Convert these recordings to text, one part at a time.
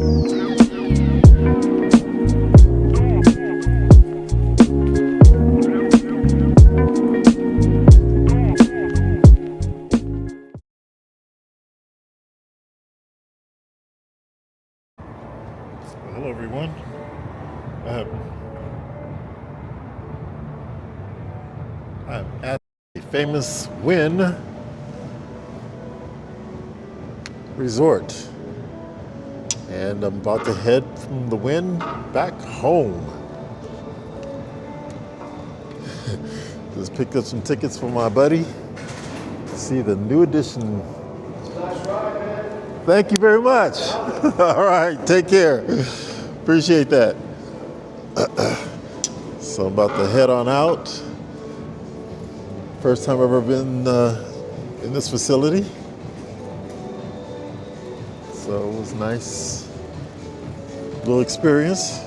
Hello everyone. Uh, I'm at the famous Wynn Resort, and I'm about to head from the Wynn back home. Just picked up some tickets for my buddy to see the new edition. Thank you very much. All right, take care. Appreciate that. So I'm about to head on out. First time I've ever been in this facility. So it was nice little experience.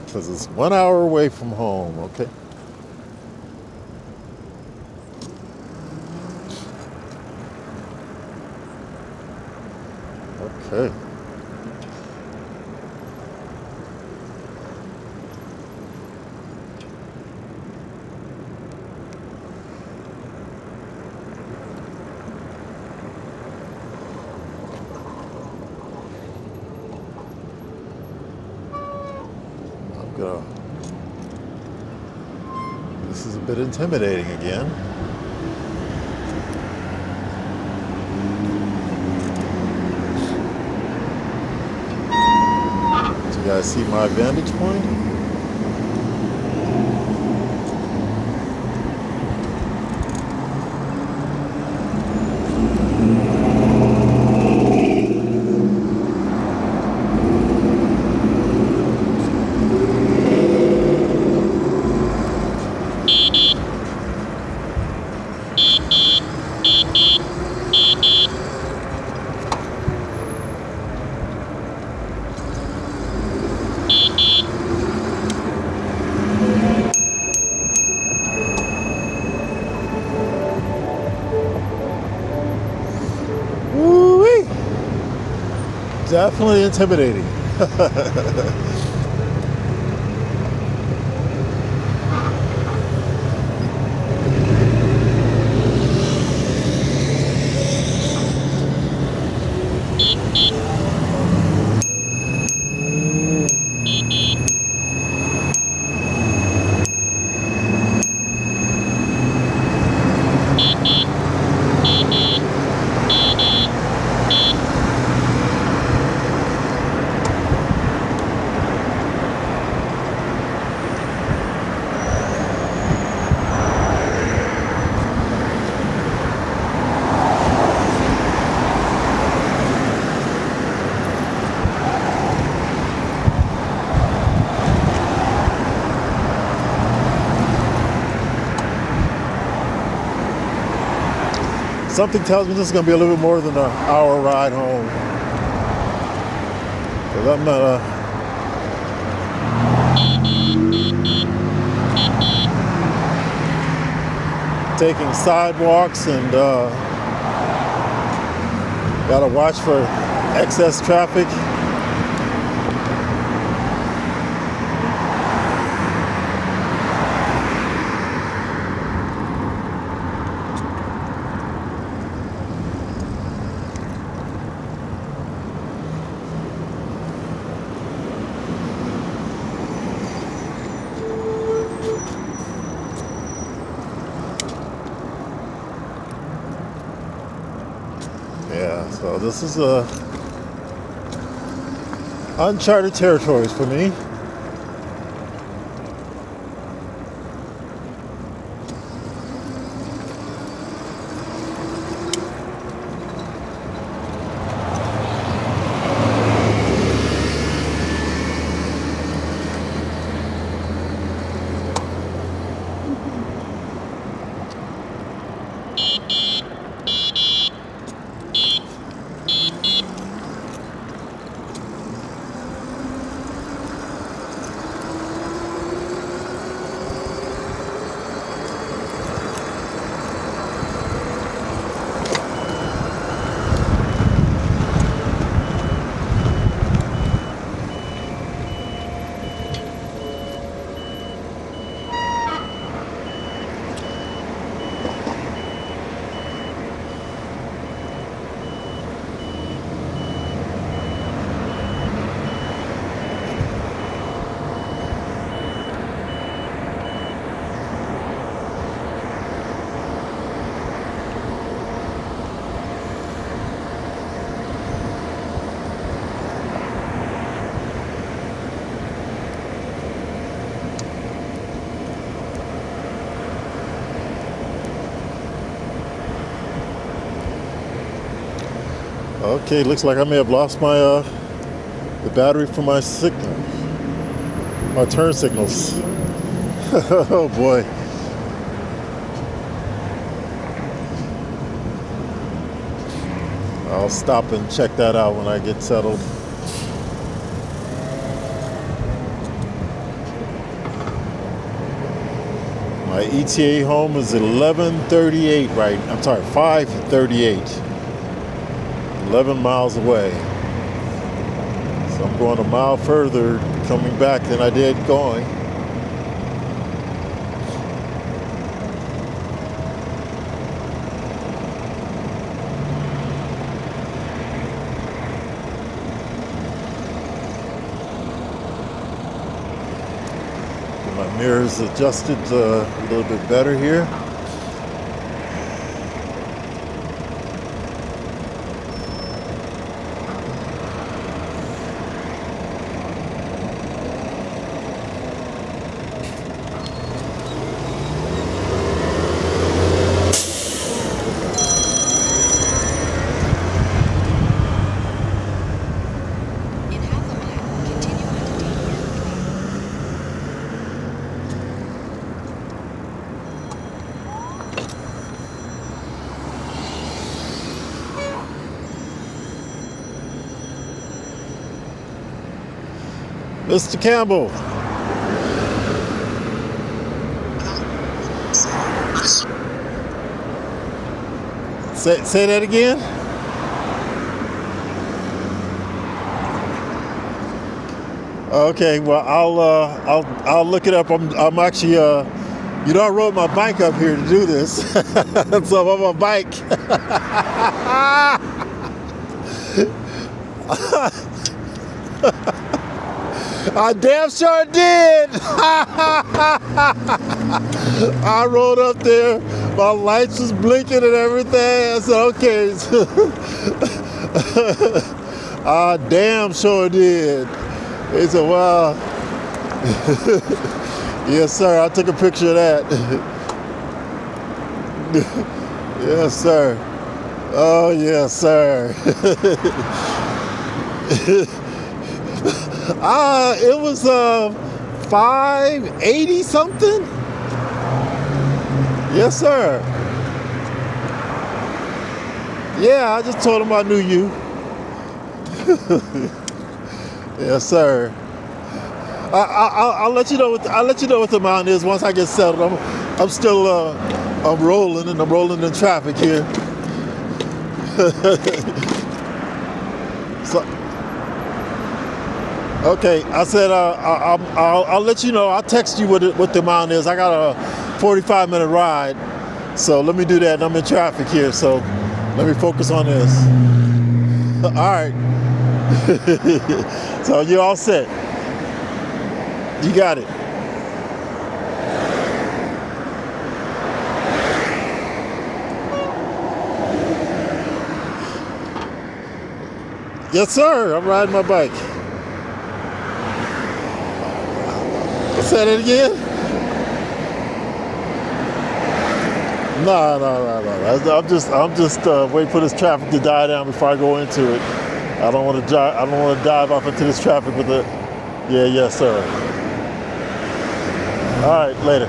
Because it's 1 hour away from home, okay? Okay. This is a bit intimidating again. Do you guys see my vantage point? Woo-wee! Definitely intimidating. Something tells me this is going to be a little bit more than an hour ride home. Because I'm not taking sidewalks and got to watch for excess traffic. Yeah, so this is uncharted territories for me. Okay, looks like I may have lost my the battery for my signal, my turn signals. Oh boy. I'll stop and check that out when I get settled. My ETA home is 11:38 right. I'm sorry, 5:38. 11 miles away. So I'm going a mile further coming back than I did going. Get my mirrors adjusted a little bit better here. Mr. Campbell. Say that again. Okay, well I'll look it up. I'm actually you know, I rode my bike up here to do this, so I'm on my bike. I damn sure did. I rode up there, my lights was blinking and everything. I said, okay. I damn sure did. He said, wow. Yes, sir, I took a picture of that. Yes, sir. Oh, yes, sir. It was 580 something. Yes, sir. Yeah, I just told him I knew you. Yes, sir. I'll let you know what the amount is once I get settled. I'm still I'm rolling and I'm rolling in traffic here. So. Okay, I said I'll let you know. I'll text you what the amount is. I got a 45-minute ride, so let me do that. I'm in traffic here, so let me focus on this. All right. So you're all set. You got it. Yes, sir. I'm riding my bike. Say that again? No. I'm just waiting for this traffic to die down before I go into it. I don't want to dive off into this traffic with it. Yeah, yes, sir. All right, later.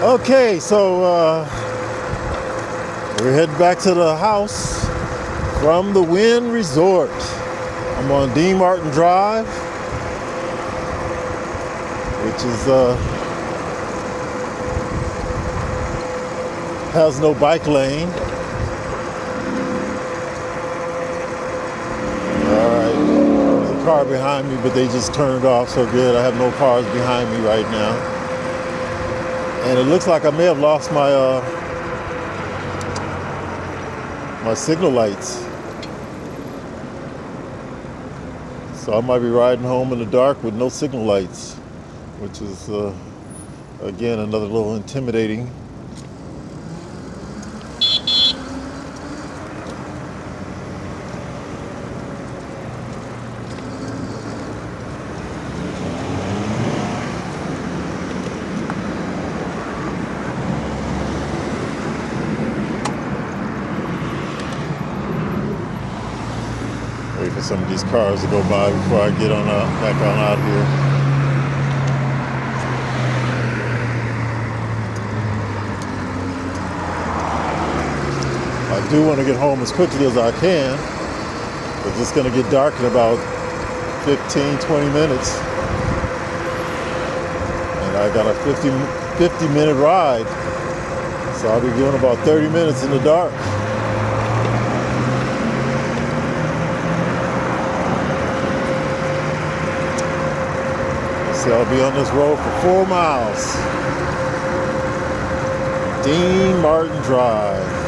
Okay, so we're heading back to the house from the Wynn Resort. I'm on Dean Martin Drive, which is has no bike lane. All right, there's a car behind me, but they just turned off, so good. I have no cars behind me right now. And it looks like I may have lost my my signal lights. So I might be riding home in the dark with no signal lights, which is, again, another little intimidating. Wait for some of these cars to go by before I get on back on out here. I do want to get home as quickly as I can, but it's going to get dark in about 15, 20 minutes. And I got a 50-minute ride, so I'll be doing about 30 minutes in the dark. So I'll be on this road for 4 miles. Dean Martin Drive.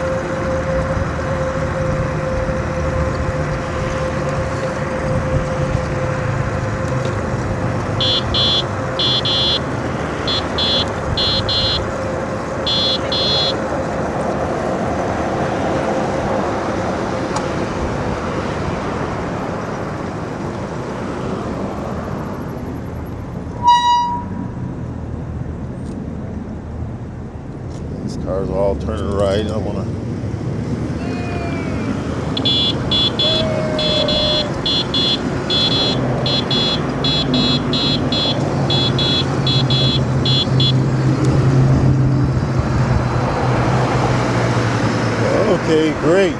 Cars are all turning right. I want to. Okay, great.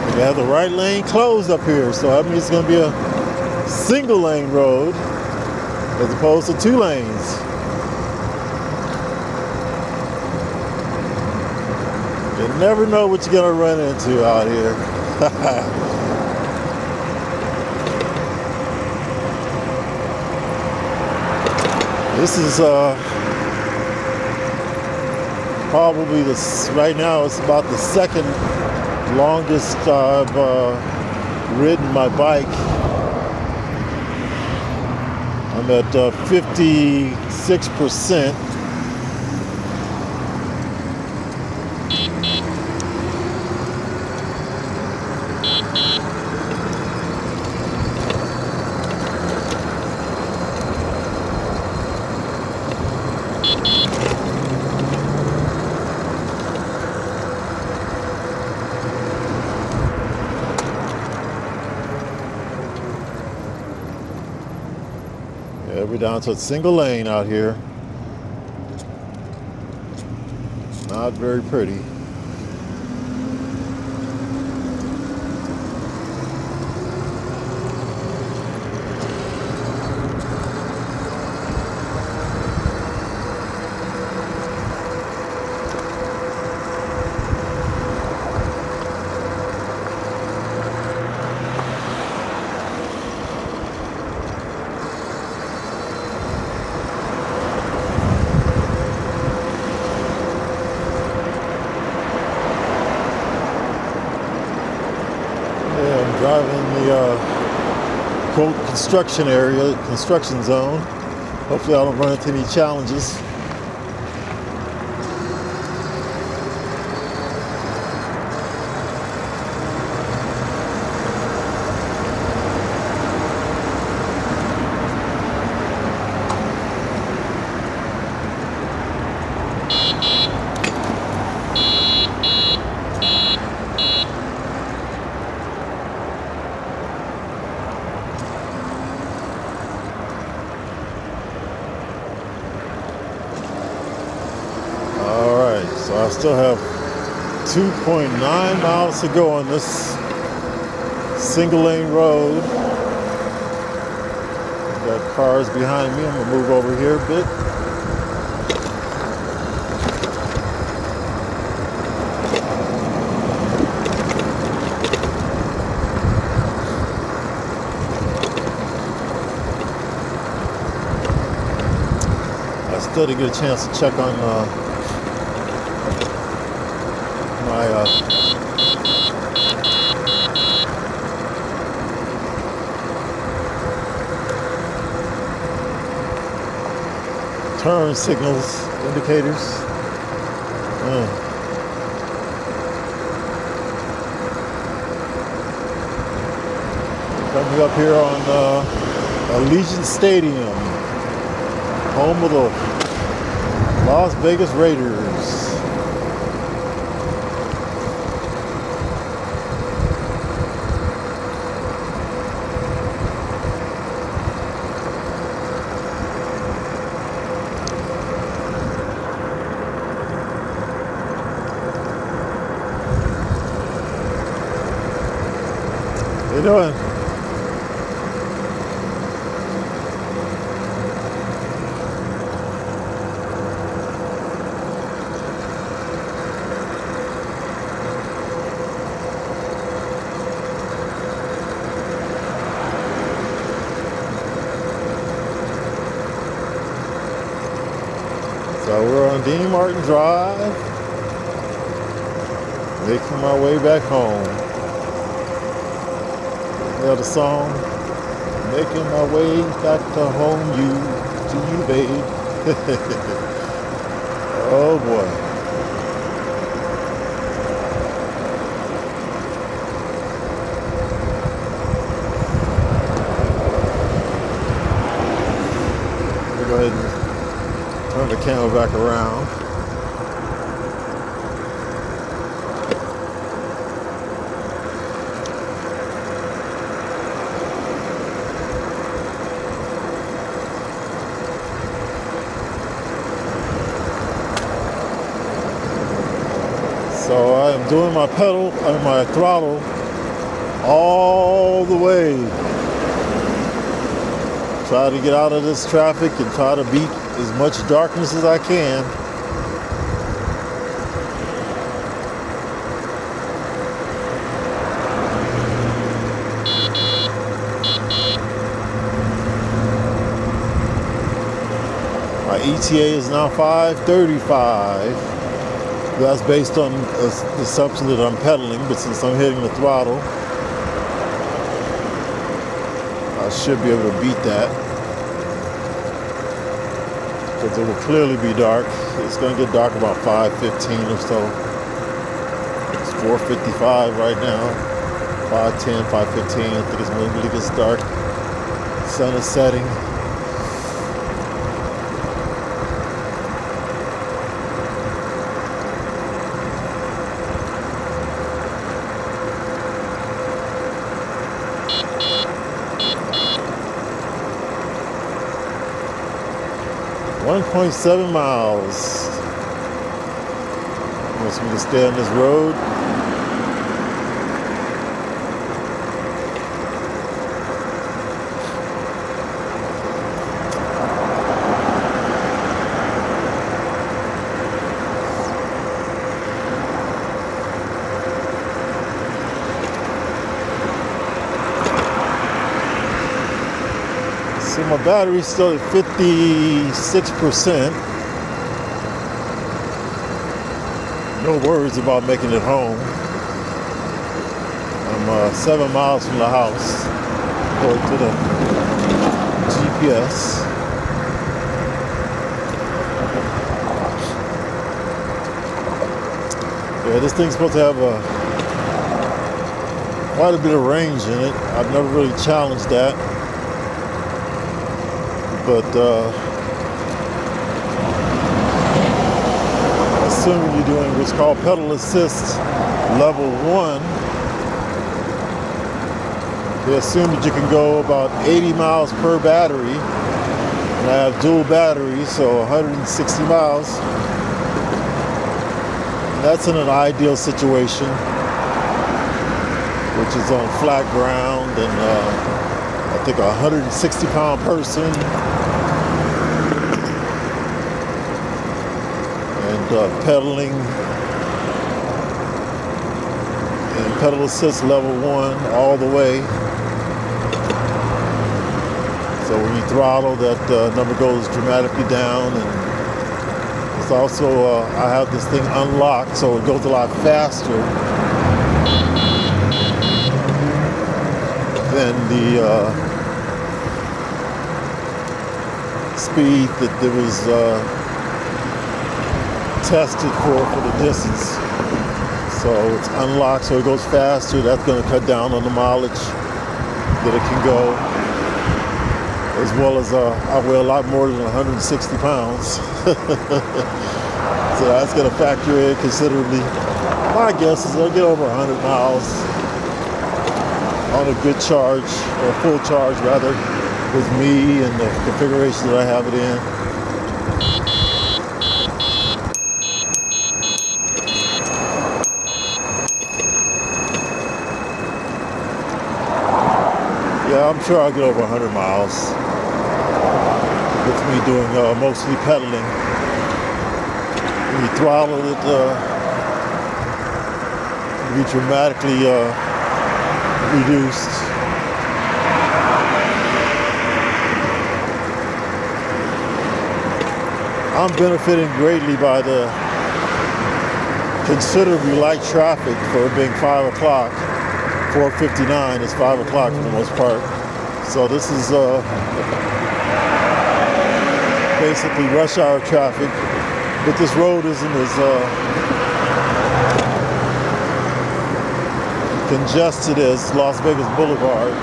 We have the right lane closed up here, so that means it's going to be a single lane road as opposed to 2 lanes. You never know what you're gonna run into out here. This is probably right now it's about the second longest I've ridden my bike. I'm at 56%. Yeah, we're down to a single lane out here. Not very pretty. Driving the quote construction area, construction zone. Hopefully I don't run into any challenges. I still have 2.9 miles to go on this single lane road. Got cars behind me. I'm gonna move over here a bit. I still didn't get a chance to check on my turn signals, indicators. Coming up here on Allegiant Stadium, home of the Las Vegas Raiders. How you doing? So we're on Dean Martin Drive, making my way back home. You know the song, making my way back to home, to you, babe. Oh boy. Let me go ahead and turn the camera back around. So I am doing my pedal and my throttle all the way. Try to get out of this traffic and try to beat as much darkness as I can. My ETA is now 5:35. That's based on the assumption that I'm pedaling, but since I'm hitting the throttle, I should be able to beat that. Because it will clearly be dark. It's going to get dark about 5:15 or so. It's 4:55 right now. 5:10, 5:15. I think it's when it really gets dark. Sun is setting. .7 miles. Wants me to stay on this road. So my battery's still at 56%. No worries about making it home. I'm 7 miles from the house, according to the GPS. Yeah, this thing's supposed to have quite a bit of range in it. I've never really challenged that. But assuming you're doing what's called pedal assist level 1, they assume that you can go about 80 miles per battery. And I have dual batteries, so 160 miles. That's in an ideal situation, which is on flat ground, and I think a 160-pound person, and pedaling, and pedal assist level 1 all the way. So when you throttle, that number goes dramatically down, and it's also, I have this thing unlocked, so it goes a lot faster than the speed that it was tested for the distance. So it's unlocked, so it goes faster. That's going to cut down on the mileage that it can go. As well as I weigh a lot more than 160 pounds. So that's going to factor in considerably. My guess is I'll get over 100 miles on a good charge, or full charge rather, with me and the configuration that I have it in. Yeah, I'm sure I'll get over 100 miles. With me doing mostly pedaling. When you throttle it, it'll be dramatically reduced. I'm benefiting greatly by the considerably light traffic for it being 5 o'clock. 4:59 is 5 o'clock for the most part. So this is basically rush hour traffic, but this road isn't as congested as Las Vegas Boulevard.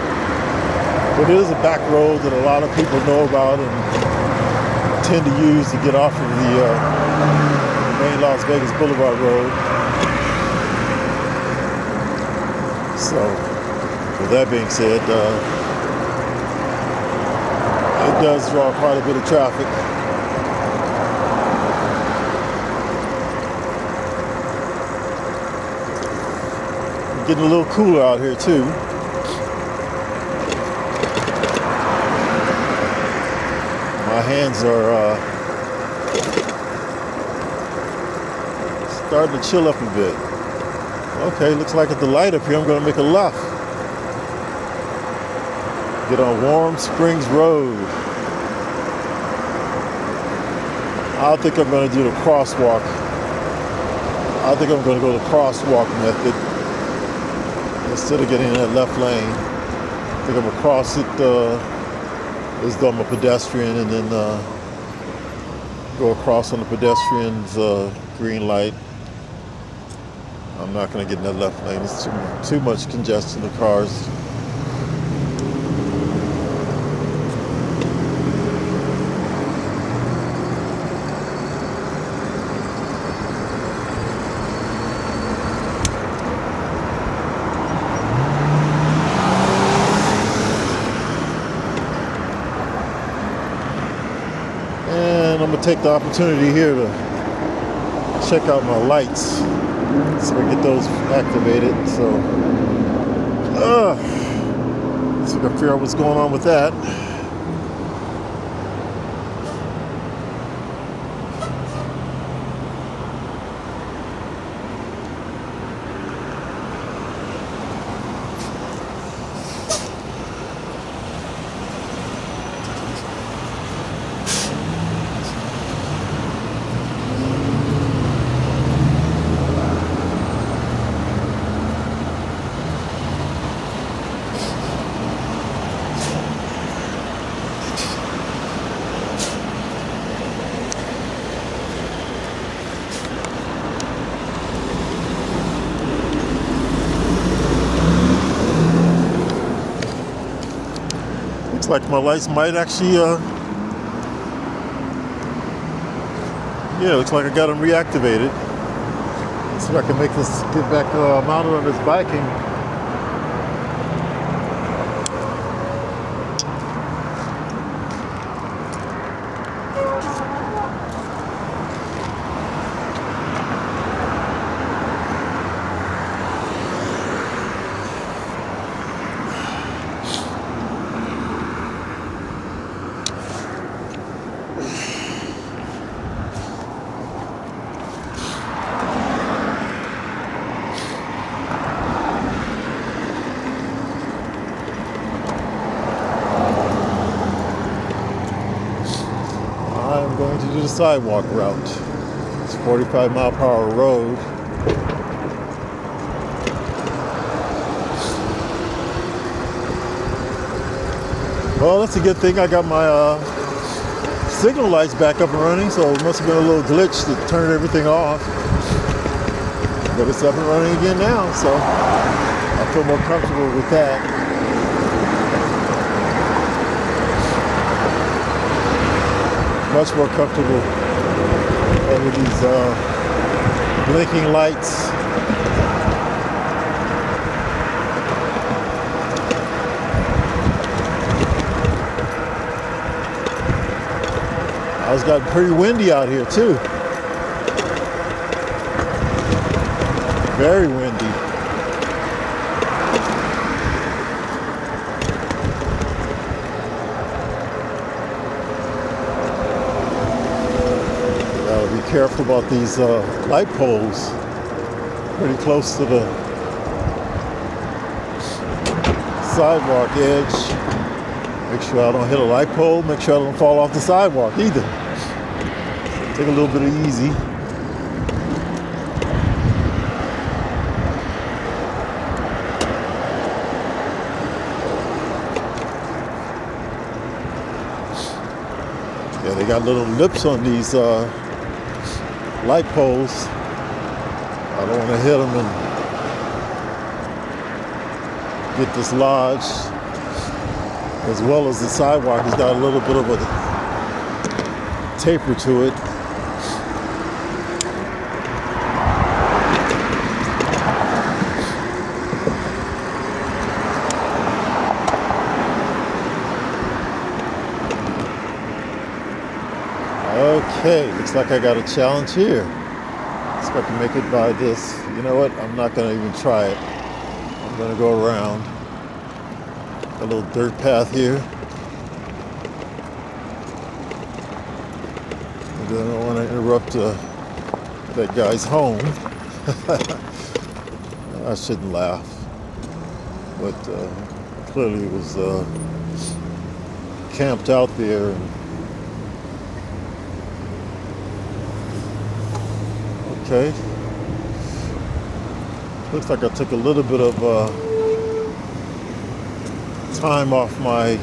But it is a back road that a lot of people know about and tend to use to get off of the main Las Vegas Boulevard road. So, with that being said, it does draw quite a bit of traffic. Getting a little cooler out here too. My hands are starting to chill up a bit. Okay, looks like at the light up here I'm going to make a left. Get on Warm Springs Road. I think I'm going to do the crosswalk. I think I'm going to go the crosswalk method instead of getting in that left lane. I think I'm going to cross it as though I'm a pedestrian, and then go across on the pedestrian's green light. I'm not going to get in that left lane. It's too much congestion of cars. And I'm going to take the opportunity here to check out my lights. So I get those activated. So I can figure out what's going on with that. Looks like my lights might actually, yeah, looks like I got them reactivated. Let's see if I can make this, get back mounted on this biking. I'm going to do the sidewalk route. It's 45-mile-per-hour road. Well, that's a good thing. I got my signal lights back up and running, so it must have been a little glitch to turn everything off. But it's up and running again now, so I feel more comfortable with that. Much more comfortable over these blinking lights. It's gotten pretty windy out here too. Very windy. Gotta be careful about these light poles. Pretty close to the sidewalk edge. Make sure I don't hit a light pole. Make sure I don't fall off the sidewalk either. So take a little bit of easy. Yeah, they got little lips on these light poles. I don't want to hit them and get dislodged. As well as the sidewalk has got a little bit of a taper to it. Okay, looks like I got a challenge here. See if I can make it by this. You know what? I'm not going to even try it. I'm going to go around. A little dirt path here. And then I don't want to interrupt that guy's home. I shouldn't laugh. But clearly it was camped out there. Okay. Looks like I took a little bit of time off my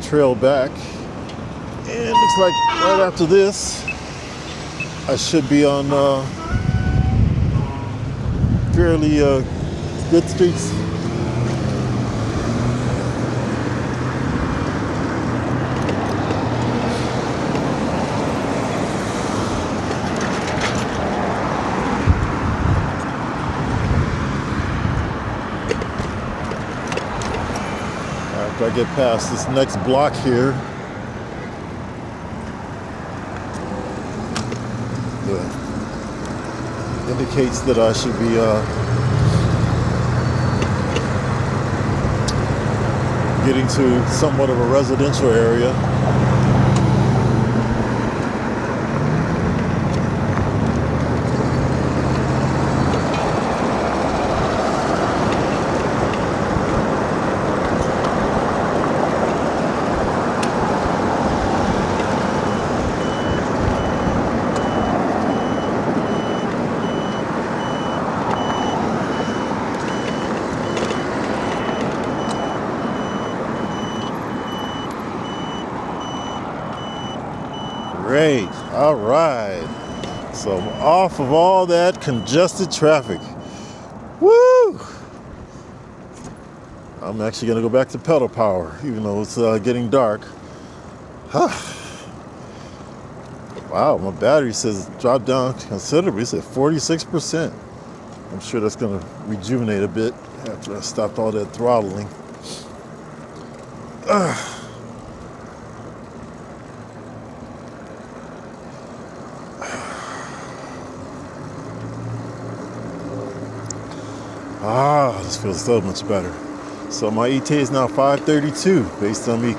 trail back, and it looks like right after this I should be on fairly good streets. After I get past this next block here, indicates that I should be getting to somewhat of a residential area. Great. All right. So I'm off of all that congested traffic. Woo! I'm actually going to go back to pedal power, even though it's getting dark. Wow, my battery says dropped down considerably. It's at 46%. I'm sure that's going to rejuvenate a bit after I stopped all that throttling. This feels so much better. So my ETA is now 5:32 based on me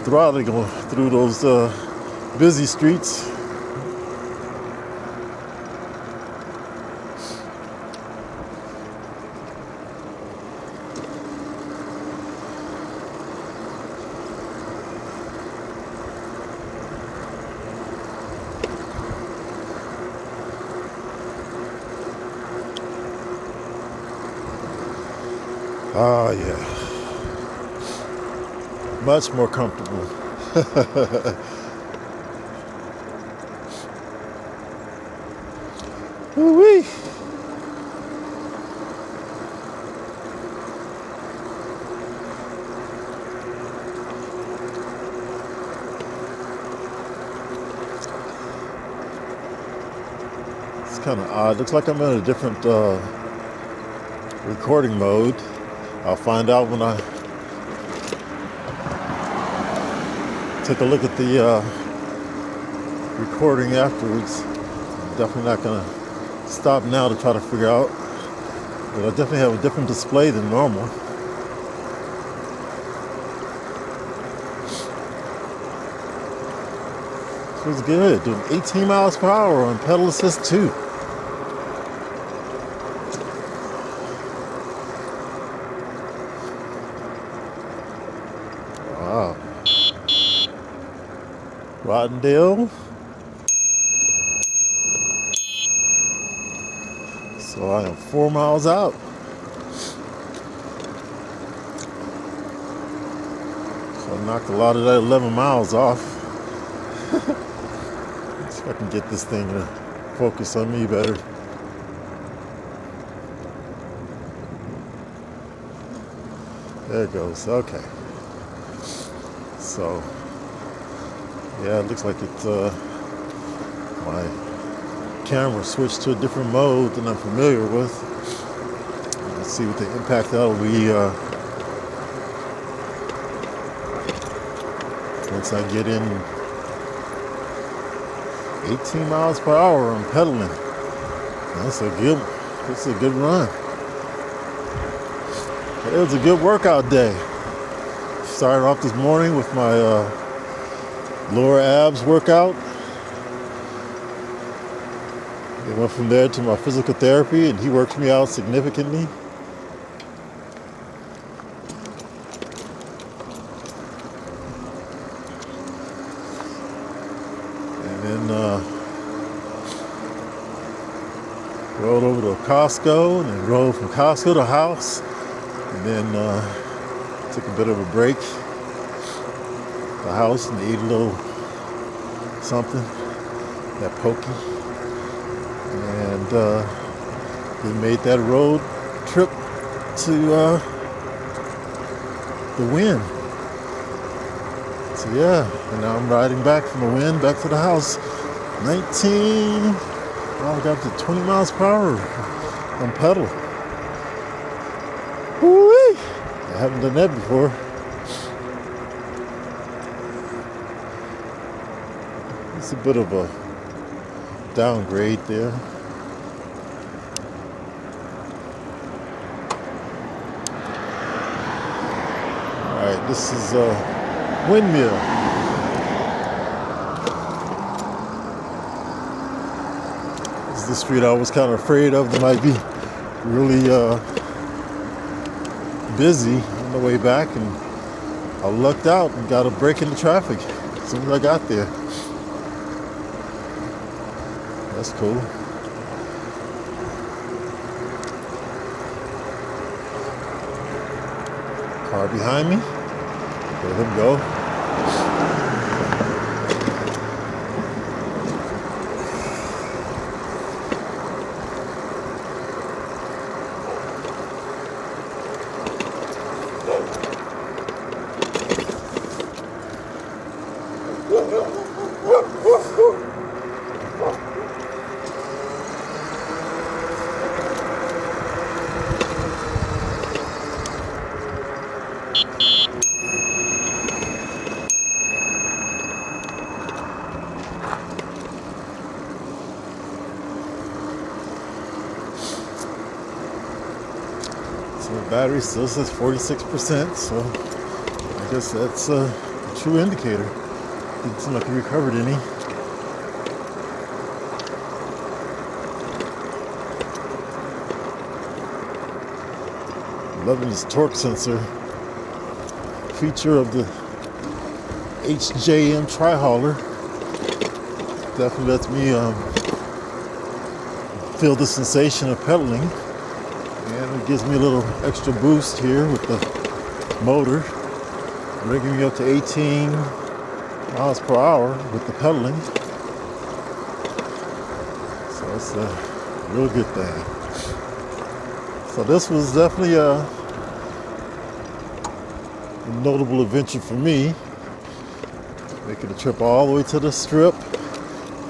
throttling through those busy streets. Oh yeah, much more comfortable. Woo-wee. It's kind of odd. Looks like I'm in a different recording mode. I'll find out when I take a look at the recording afterwards. I'm definitely not gonna stop now to try to figure out, but I definitely have a different display than normal. Feels good. Doing 18 miles per hour on pedal assist 2. Wow. Rottendale. So I am 4 miles out. So I knocked a lot of that 11 miles off. See if I can get this thing to focus on me better. There it goes. Okay. So, yeah, it looks like it's my camera switched to a different mode than I'm familiar with. Let's see what the impact that'll be once I get in 18 miles per hour on pedaling. That's a good run. It was a good workout day. Started off this morning with my lower abs workout. I went from there to my physical therapy, and he worked me out significantly. And then rode over to Costco, and then rode from Costco to house, and then took a bit of a break at the house and ate a little something, that pokey. And then made that road trip to the Wynn. So yeah, and now I'm riding back from the Wynn back to the house. 19, well, I got up to 20 miles per hour on pedal. Woo-wee! I haven't done that before. It's a bit of a downgrade there. Alright, this is Windmill. This is the street I was kind of afraid of. It might be really busy on the way back, and I lucked out and got a break in the traffic as soon as I got there. That's cool. Car behind me. Let him go. So the battery still says 46%, so I guess that's a true indicator. Didn't seem like it recovered any. Loving this torque sensor feature of the HJM tri-hauler. Definitely lets me feel the sensation of pedaling. And it gives me a little extra boost here with the motor, bringing me up to 18 miles per hour with the pedaling. So it's a real good thing. So this was definitely a notable adventure for me. Making a trip all the way to the Strip,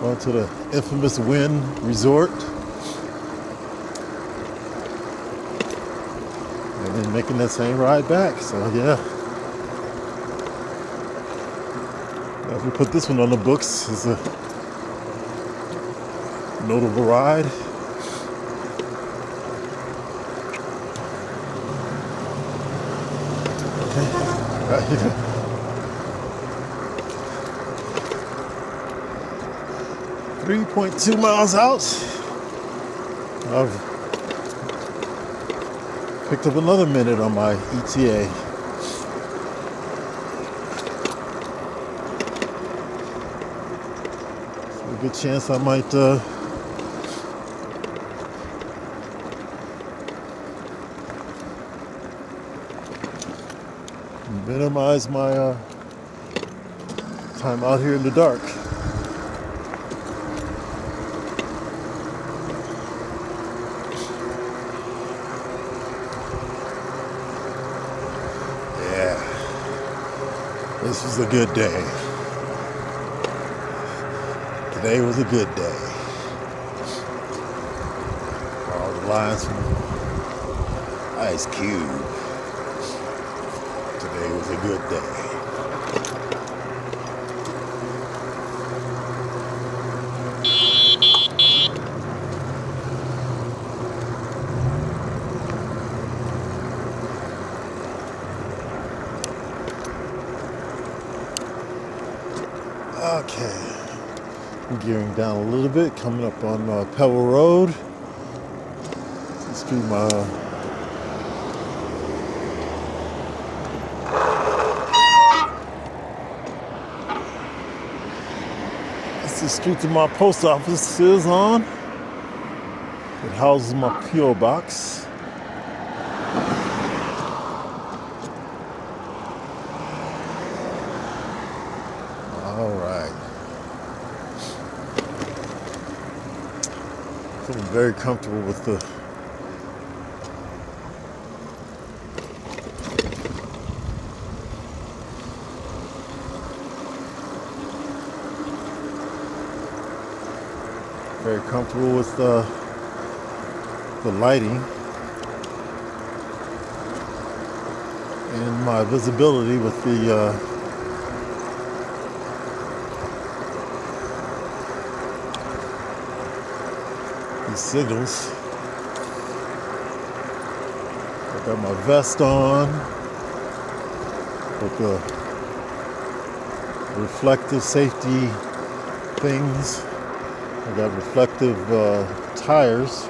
going to the infamous Wynn Resort, and then making that same ride back. So yeah, if we put this one on the books as a notable ride. Okay. 3.2 miles out, I've picked up another minute on my ETA. So a good chance I might minimize my time out here in the dark. This was a good day. Today was a good day. All the lines from Ice Cube. Today was a good day. Okay, I'm gearing down a little bit, coming up on Pebble Road. Let's do my that's the street that my post office is on. It houses my P.O. box. All right. Feeling very comfortable with the lighting and my visibility with the these signals. I got my vest on with the reflective safety things. I got reflective tires.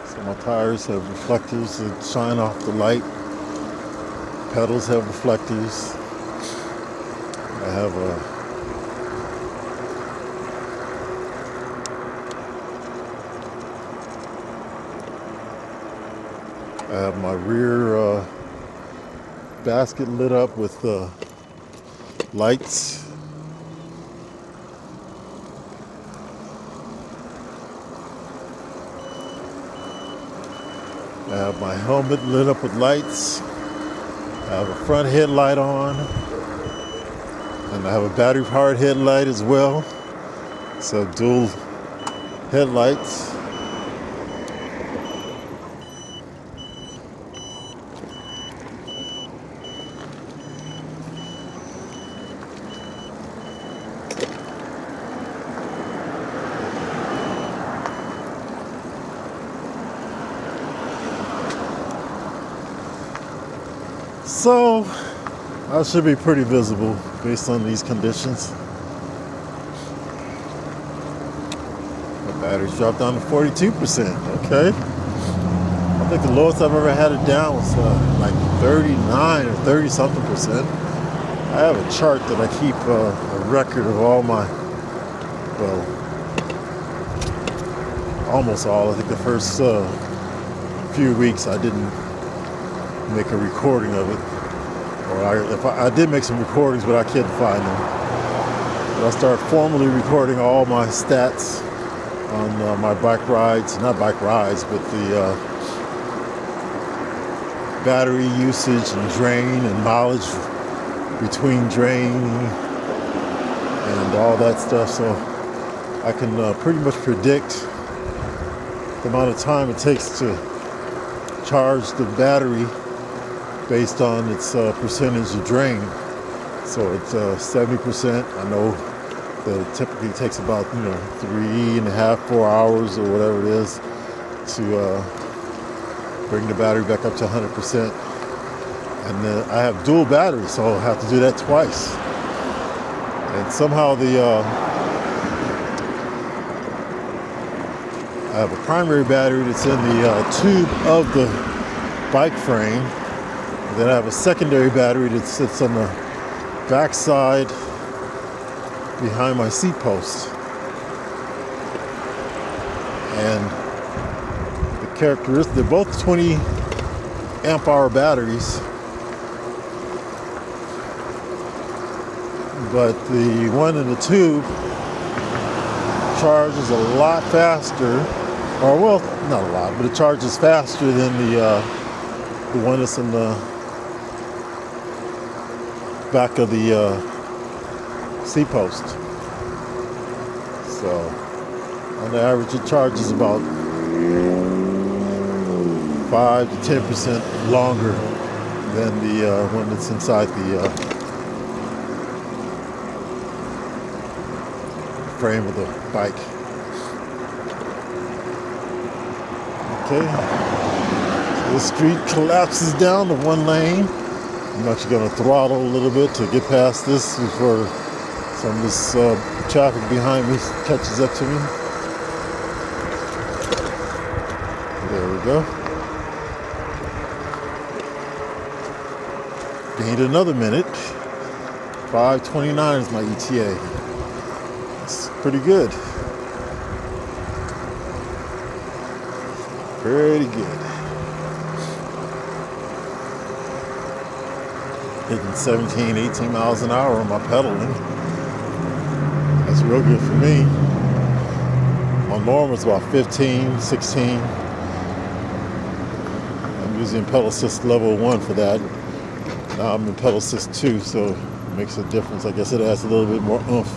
So my tires have reflectors that shine off the light. Pedals have reflectors. I have my rear basket lit up with lights. I have my helmet lit up with lights. I have a front headlight on. And I have a battery-powered headlight as well. So dual headlights. So, I should be pretty visible based on these conditions. My battery's dropped down to 42%. Okay. I think the lowest I've ever had it down was like 39 or 30 something percent. I have a chart that I keep a record of all my, well, almost all. I think the first few weeks I didn't make a recording of it. Or if I did make some recordings, but I couldn't find them. But I started formally recording all my stats on my bike rides. Not bike rides, but the battery usage and drain and mileage between drain and all that stuff. So I can pretty much predict the amount of time it takes to charge the battery based on its percentage of drain. So it's 70%. I know that it typically takes about 3.5, 4 hours or whatever it is to bring the battery back up to 100%. And then I have dual batteries, so I'll have to do that twice. And somehow I have a primary battery that's in the tube of the bike frame. And then I have a secondary battery that sits on the backside behind my seat post. And the characteristics, they're both 20 amp hour batteries. But the one in the tube charges a lot faster, or well, not a lot, but it charges faster than the one that's in the back of the seat post. So on the average, it charges about 5 to 10% longer than the one that's inside the frame of the bike. Okay, so the street collapses down to one lane. I'm actually going to throttle a little bit to get past this before some of this traffic behind me catches up to me. There we go. Gained another minute. 5:29 is my ETA. It's pretty good. Pretty good. Hitting 17, 18 miles an hour on my pedaling. That's real good for me. My norm is about 15, 16. I'm using pedal assist level 1 for that. Now I'm in pedal assist 2, so it makes a difference. I guess it adds a little bit more oomph.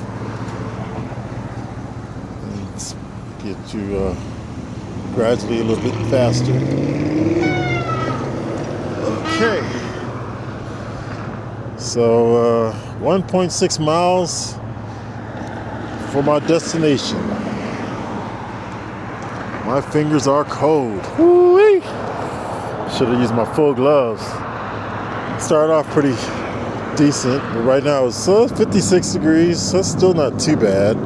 And get you gradually a little bit faster. Okay. So 1.6 miles for my destination. My fingers are cold. Woo-wee. Should have used my full gloves. Started off pretty decent, but right now it's 56 degrees, so it's still not too bad.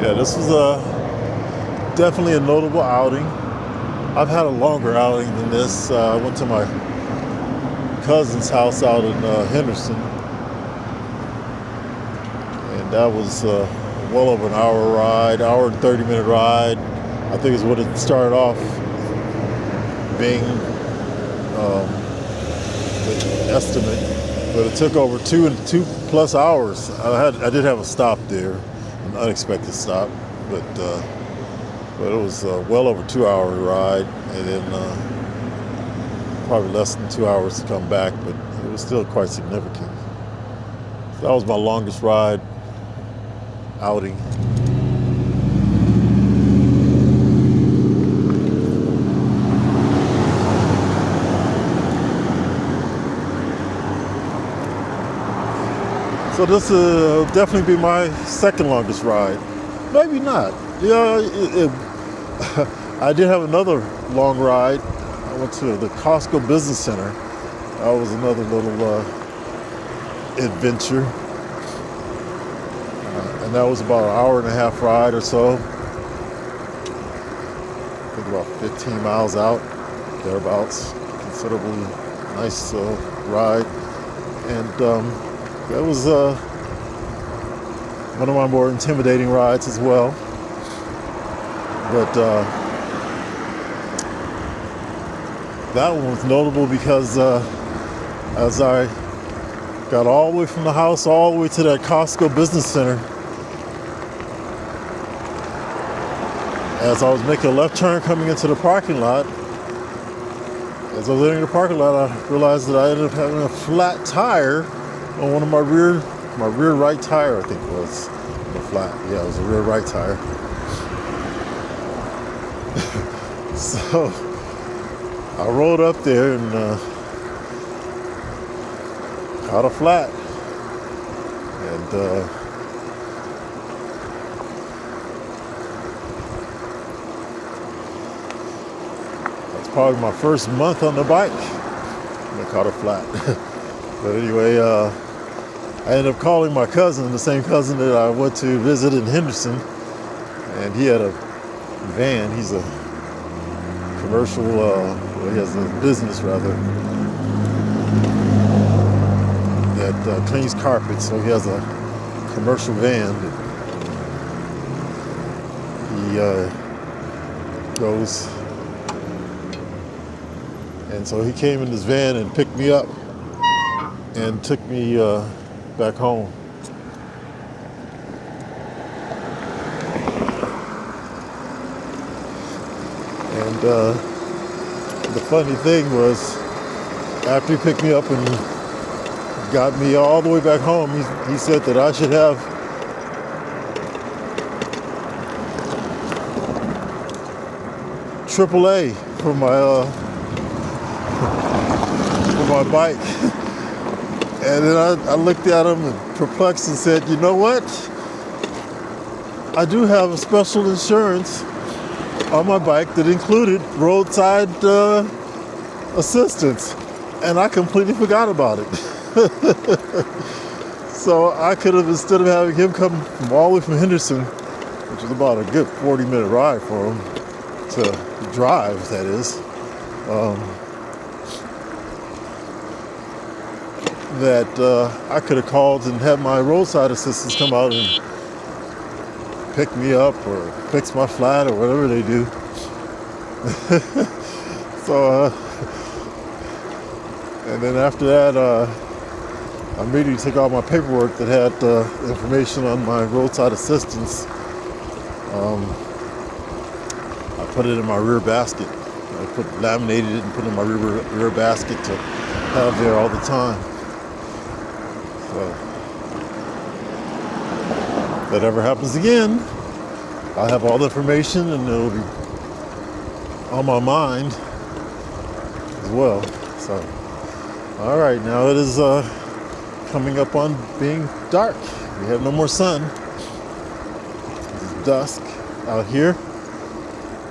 Yeah, this was definitely a notable outing. I've had a longer outing than this. I went to my cousin's house out in Henderson, and that was well over an hour ride, hour and 30-minute ride. I think is what it started off being, the estimate, but it took over 2+ hours. I did have a stop there, an unexpected stop, but it was well over 2-hour ride, and then probably less than 2 hours to come back, but it was still quite significant. So that was my longest ride outing. So this will definitely be my second longest ride. Maybe not. Yeah, I did have another long ride. I went to the Costco Business Center. That was another little adventure. And that was about an hour and a half ride or so. I think about 15 miles out, thereabouts. Considerably nice ride. And that was one of my more intimidating rides as well. But that one was notable because as I got all the way from the house all the way to that Costco business center, as I was making a left turn coming into the parking lot, as I was entering the parking lot, I realized that I ended up having a flat tire on one of my rear right tire, I think it was. A flat, yeah, it was a rear right tire. So I rolled up there and caught a flat. And that's probably my first month on the bike. And I caught a flat. But anyway, I ended up calling my cousin, the same cousin that I went to visit in Henderson. And he had a van. He's a commercial, he has a business rather, that cleans carpets. So he has a commercial van that he goes. And so he came in his van and picked me up and took me back home. And the funny thing was, after he picked me up and got me all the way back home, he said that I should have AAA for my bike. And then I looked at him and perplexed and said, you know what? I do have a special insurance on my bike that included roadside assistance, and I completely forgot about it. So I could have, instead of having him come from all the way from Henderson, which was about a good 40-minute ride for him to drive, that is, that I could have called and had my roadside assistants come out and pick me up or fix my flat or whatever they do. So, and then after that, I immediately took out my paperwork that had information on my roadside assistance. I put it in my rear basket. I laminated it and put it in my rear basket to have there all the time. So, if that ever happens again, I'll have all the information and it'll be on my mind as well. So, all right, now it is coming up on being dark. We have no more sun. It's dusk out here.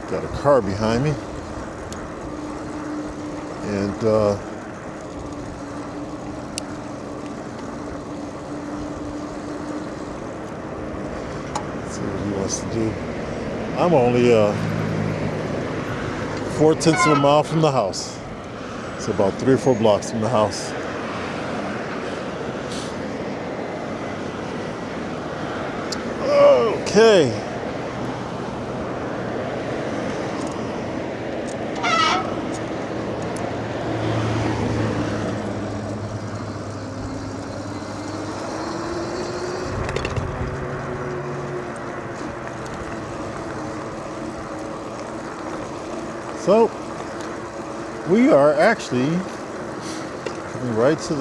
Got a car behind me. And let's see what he wants to do. I'm only 4/10 of a mile from the house. It's about 3 or 4 blocks from the house. Okay. So, we are actually coming right to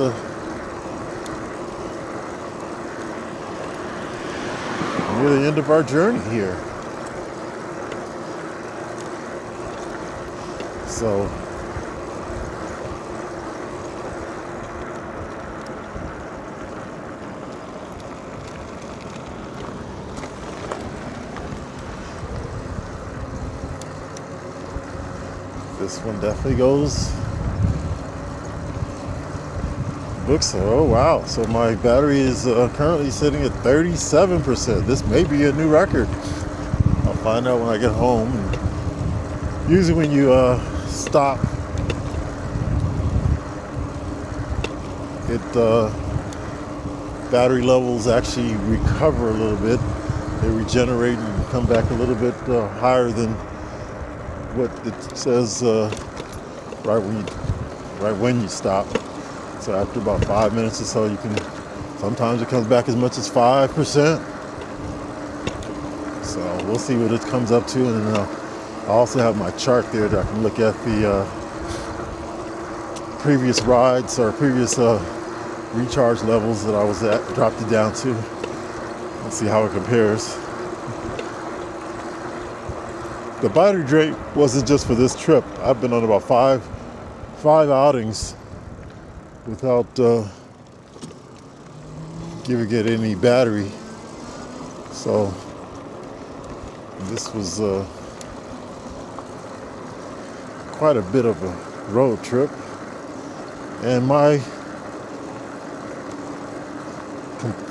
near the end of our journey here. So, this one definitely goes. Looks, oh wow, so my battery is currently sitting at 37%. This may be a new record. I'll find out when I get home. And usually when you stop, battery levels actually recover a little bit. They regenerate and come back a little bit higher than what it says right when you stop. So after about 5 minutes or so, you can, sometimes it comes back as much as 5%. So we'll see what it comes up to. And I also have my chart there that I can look at the previous rides or previous recharge levels that I was at, dropped it down to. Let's see how it compares. The battery drain wasn't just for this trip. I've been on about five outings without giving it any battery. So this was quite a bit of a road trip. And my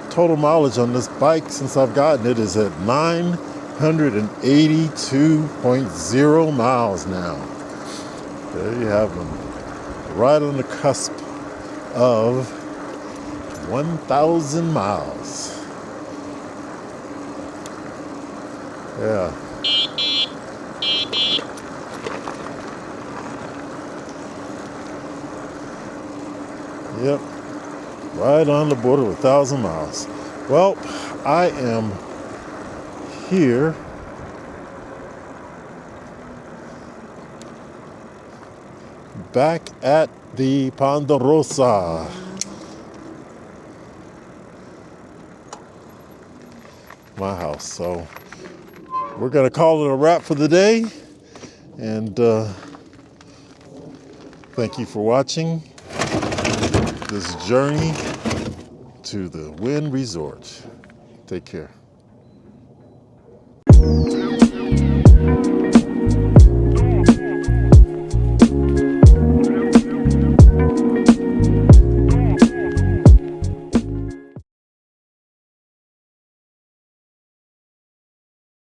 total mileage on this bike since I've gotten it is at 982.0 miles now. There you have them. Right on the cusp of 1,000 miles. Yeah. Yep. Right on the border of 1,000 miles. Well, I am here back at the Ponderosa. My house. So we're going to call it a wrap for the day. And thank you for watching this journey to the Wynn Resort. Take care.